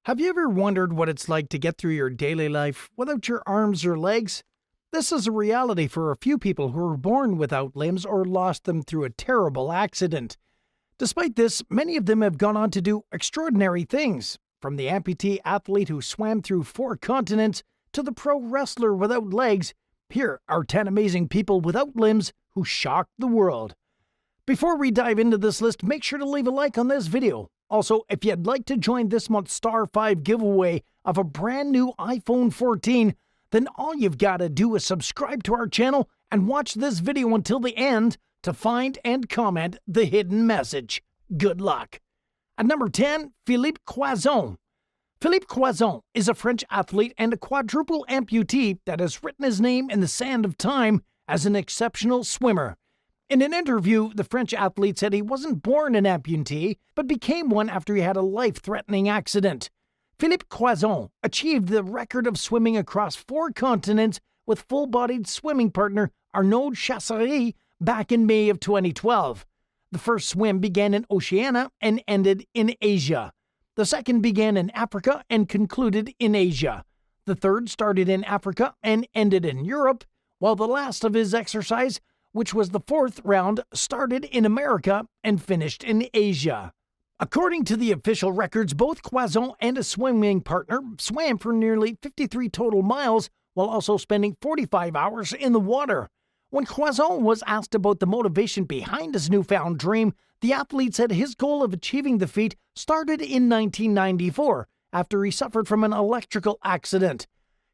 Have you ever wondered what it's like to get through your daily life without your arms or legs? This is a reality for a few people who were born without limbs or lost them through a terrible accident. Despite this, many of them have gone on to do extraordinary things, from the amputee athlete who swam through 4 continents to the pro wrestler without legs. Here are 10 amazing people without limbs who shocked the world. Before we dive into this list, make sure to leave a like on this video. Also, if you'd like to join this month's Star 5 giveaway of a brand new iPhone 14, then all you've got to do is subscribe to our channel and watch this video until the end to find and comment the hidden message. Good luck. At number 10, Philippe CROIZON. Philippe CROIZON is a French athlete and a quadruple amputee that has written his name in the sand of time as an exceptional swimmer. In an interview, the French athlete said he wasn't born an amputee, but became one after he had a life-threatening accident. Philippe CROIZON achieved the record of swimming across 4 continents with full-bodied swimming partner Arnaud CHASSIDY back in May of 2012. The first swim began in Oceania and ended in Asia. The second began in Africa and concluded in Asia. The third started in Africa and ended in Europe, while the last of his exercise, which was the 4th round, started in America and finished in Asia. According to the official records, both CROIZON and a swimming partner swam for nearly 53 total miles while also spending 45 hours in the water. When CROIZON was asked about the motivation behind his newfound dream, the athlete said his goal of achieving the feat started in 1994 after he suffered from an electrical accident.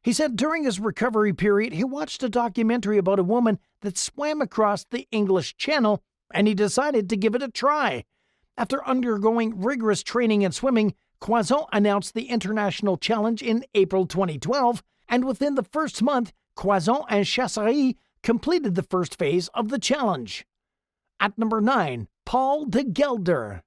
He said during his recovery period, he watched a documentary about a woman that swam across the English Channel, and he decided to give it a try. After undergoing rigorous training in swimming, CROIZON announced the international challenge in April 2012, and within the first month, CROIZON and CHASSIDY completed the first phase of the challenge. At number 9, Paul de Gelder.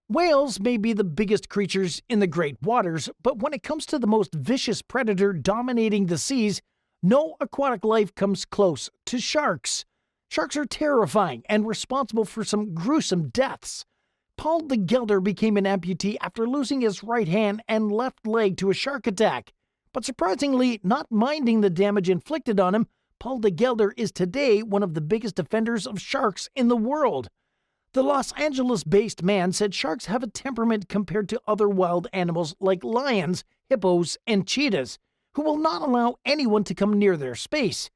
Whales may be the biggest creatures in the great waters, but when it comes to the most vicious predator dominating the seas, no aquatic life comes close to sharks. Sharks are terrifying and responsible for some gruesome deaths. Paul de Gelder became an amputee after losing his right hand and left leg to a shark attack. But surprisingly, not minding the damage inflicted on him, Paul de Gelder is today one of the biggest defenders of sharks in the world. The Los Angeles-based man said sharks have a temperament compared to other wild animals like lions, hippos, and cheetahs, who will not allow anyone to come near their space.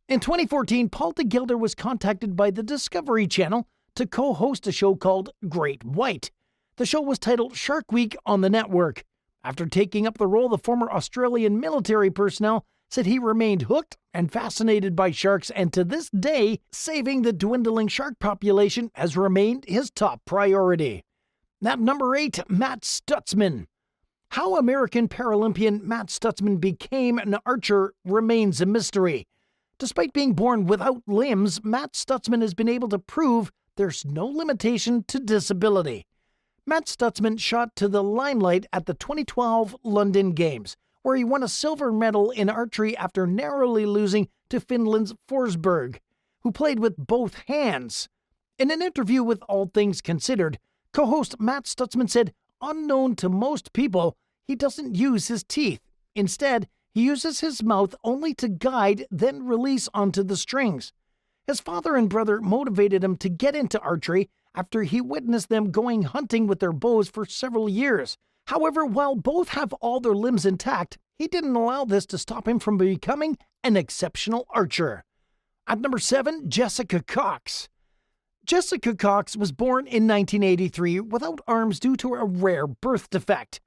In 2014, Paul de Gelder was contacted by the Discovery Channel to co-host a show called Great White. The show was titled Shark Week on the network. After taking up the role, the former Australian military personnel said he remained hooked and fascinated by sharks, and to this day, saving the dwindling shark population has remained his top priority. At number 8, Matt Stutzman. How American Paralympian Matt Stutzman became an archer remains a mystery. Despite being born without limbs, Matt Stutzman has been able to prove there's no limitation to disability. Matt Stutzman shot to the limelight at the 2012 London Games, where he won a silver medal in archery after narrowly losing to Finland's Forsberg, who played with both hands. In an interview with All Things Considered, co-host Matt Stutzman said, unknown to most people, he doesn't use his teeth. Instead, he uses his mouth only to guide, then release onto the strings. His father and brother motivated him to get into archery after he witnessed them going hunting with their bows for several years. However, while both have all their limbs intact, he didn't allow this to stop him from becoming an exceptional archer. At number 7, Jessica Cox. Jessica Cox was born in 1983 without arms due to a rare birth defect.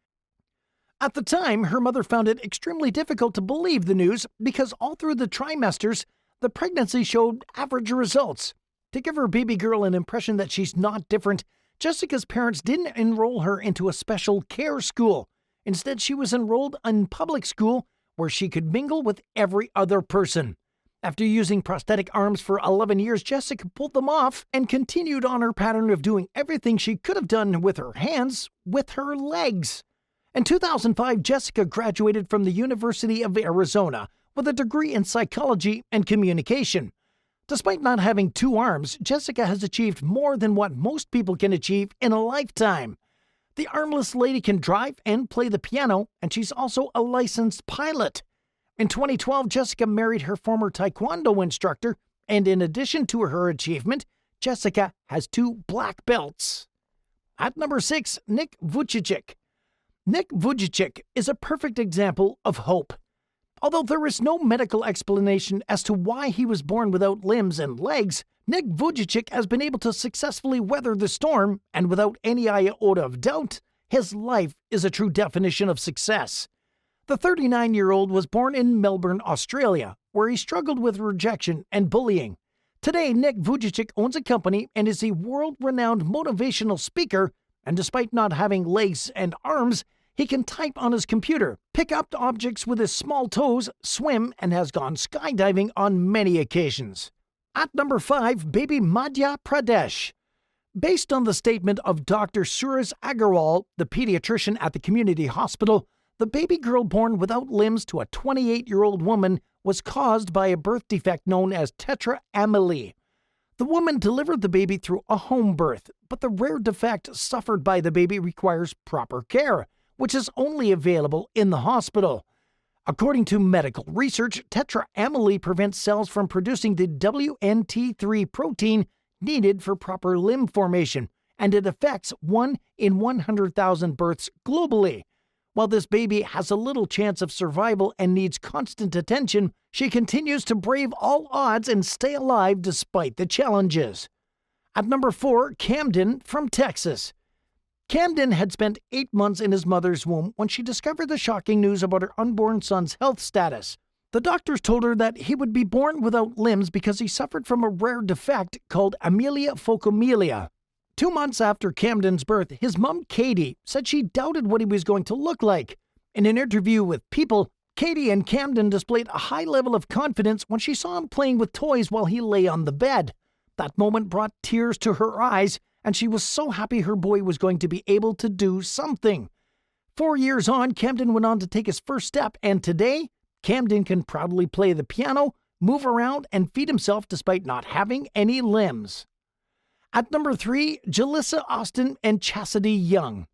At the time, her mother found it extremely difficult to believe the news because all through the trimesters, the pregnancy showed average results. To give her baby girl an impression that she's not different, Jessica's parents didn't enroll her into a special care school. Instead, she was enrolled in public school where she could mingle with every other person. After using prosthetic arms for 11 years, Jessica pulled them off and continued on her pattern of doing everything she could have done with her hands with her legs. In 2005, Jessica graduated from the University of Arizona with a degree in psychology and communication. Despite not having 2 arms, Jessica has achieved more than what most people can achieve in a lifetime. The armless lady can drive and play the piano, and she's also a licensed pilot. In 2012, Jessica married her former taekwondo instructor, and in addition to her achievement, Jessica has 2 black belts. At number 6, Nick Vujicic. Nick Vujicic is a perfect example of hope. Although there is no medical explanation as to why he was born without limbs and legs, Nick Vujicic has been able to successfully weather the storm, and without any iota of doubt, his life is a true definition of success. The 39-year-old was born in Melbourne, Australia, where he struggled with rejection and bullying. Today, Nick Vujicic owns a company and is a world-renowned motivational speaker, and despite not having legs and arms, he can type on his computer, pick up objects with his small toes, swim, and has gone skydiving on many occasions. At number 5, baby Madhya Pradesh. Based on the statement of Dr. Suraj Agarwal, the pediatrician at the community hospital, the baby girl born without limbs to a 28-year-old woman was caused by a birth defect known as tetraamelia. The woman delivered the baby through a home birth, but the rare defect suffered by the baby requires proper care, which is only available in the hospital. According to medical research, tetraamelia prevents cells from producing the WNT3 protein needed for proper limb formation, and it affects 1 in 100,000 births globally. While this baby has a little chance of survival and needs constant attention, she continues to brave all odds and stay alive despite the challenges. At number 4, Camden from Texas. Camden had spent 8 months in his mother's womb when she discovered the shocking news about her unborn son's health status. The doctors told her that he would be born without limbs because he suffered from a rare defect called amelia focomelia. 2 months after Camden's birth, his mom, Katie, said she doubted what he was going to look like. In an interview with People, Katie and Camden displayed a high level of confidence when she saw him playing with toys while he lay on the bed. That moment brought tears to her eyes, and she was so happy her boy was going to be able to do something. 4 years on, Camden went on to take his first step, and today, Camden can proudly play the piano, move around, and feed himself despite not having any limbs. At number 3, JLISSA Austin and Chassidi Young.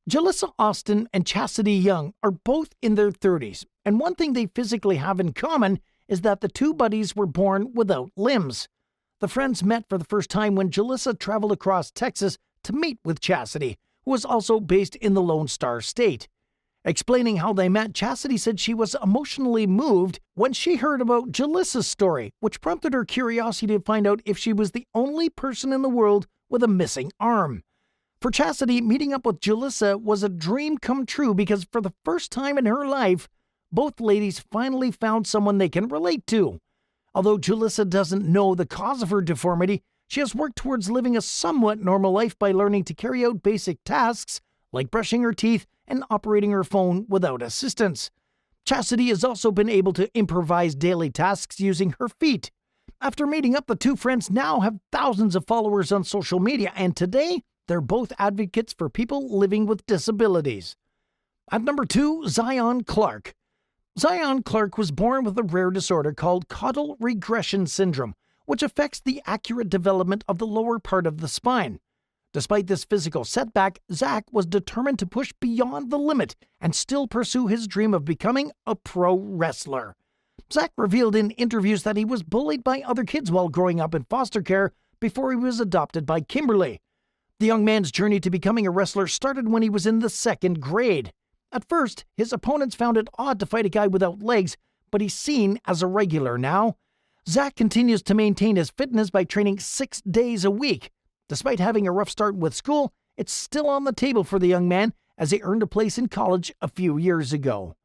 JLISSA Austin and Chassidi Young are both in their 30s, and one thing they physically have in common is that the 2 buddies were born without limbs. The friends met for the first time when JLISSA traveled across Texas to meet with Chassidi, who was also based in the Lone Star State. Explaining how they met, Chassidi said she was emotionally moved when she heard about JLISSA's story, which prompted her curiosity to find out if she was the only person in the world with a missing arm. For Chassidi, meeting up with JLISSA was a dream come true because for the first time in her life, both ladies finally found someone they can relate to. Although JLISSA doesn't know the cause of her deformity, she has worked towards living a somewhat normal life by learning to carry out basic tasks like brushing her teeth and operating her phone without assistance. Chassidi has also been able to improvise daily tasks using her feet. After meeting up, the 2 friends now have thousands of followers on social media, and today, they're both advocates for people living with disabilities. At number 2, Zion Clark. Zion Clark was born with a rare disorder called caudal regression syndrome, which affects the accurate development of the lower part of the spine. Despite this physical setback, Zach was determined to push beyond the limit and still pursue his dream of becoming a pro wrestler. Zach revealed in interviews that he was bullied by other kids while growing up in foster care before he was adopted by Kimberly. The young man's journey to becoming a wrestler started when he was in the 2nd grade. At first, his opponents found it odd to fight a guy without legs, but he's seen as a regular now. Zach continues to maintain his fitness by training 6 days a week. Despite having a rough start with school, it's still on the table for the young man as he earned a place in college a few years ago.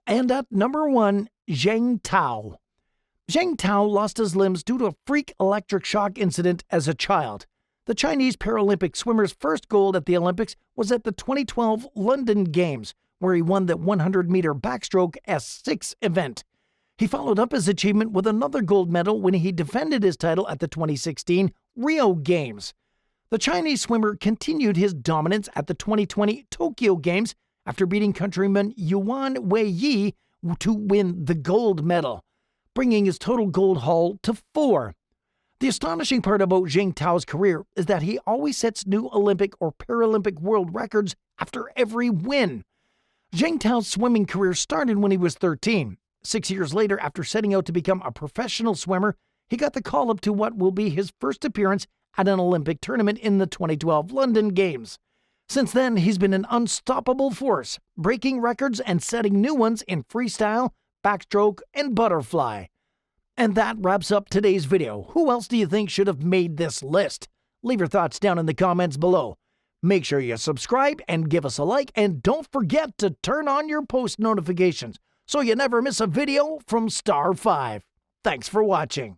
And at number 1, Zheng Tao. Zheng Tao lost his limbs due to a freak electric shock incident as a child. The Chinese Paralympic swimmer's first gold at the Olympics was at the 2012 London Games, where he won the 100-meter backstroke S6 event. He followed up his achievement with another gold medal when he defended his title at the 2016 Rio Games. The Chinese swimmer continued his dominance at the 2020 Tokyo Games after beating countryman Yuan Weiyi to win the gold medal, bringing his total gold haul to 4. The astonishing part about Jing Tao's career is that he always sets new Olympic or Paralympic world records after every win. Jing Tao's swimming career started when he was 13. 6 years later, after setting out to become a professional swimmer, he got the call up to what will be his first appearance at an Olympic tournament in the 2012 London Games. Since then, he's been an unstoppable force, breaking records and setting new ones in freestyle, backstroke, and butterfly. And that wraps up today's video. Who else do you think should have made this list? Leave your thoughts down in the comments below. Make sure you subscribe and give us a like, and don't forget to turn on your post notifications so you never miss a video from Star 5. Thanks for watching.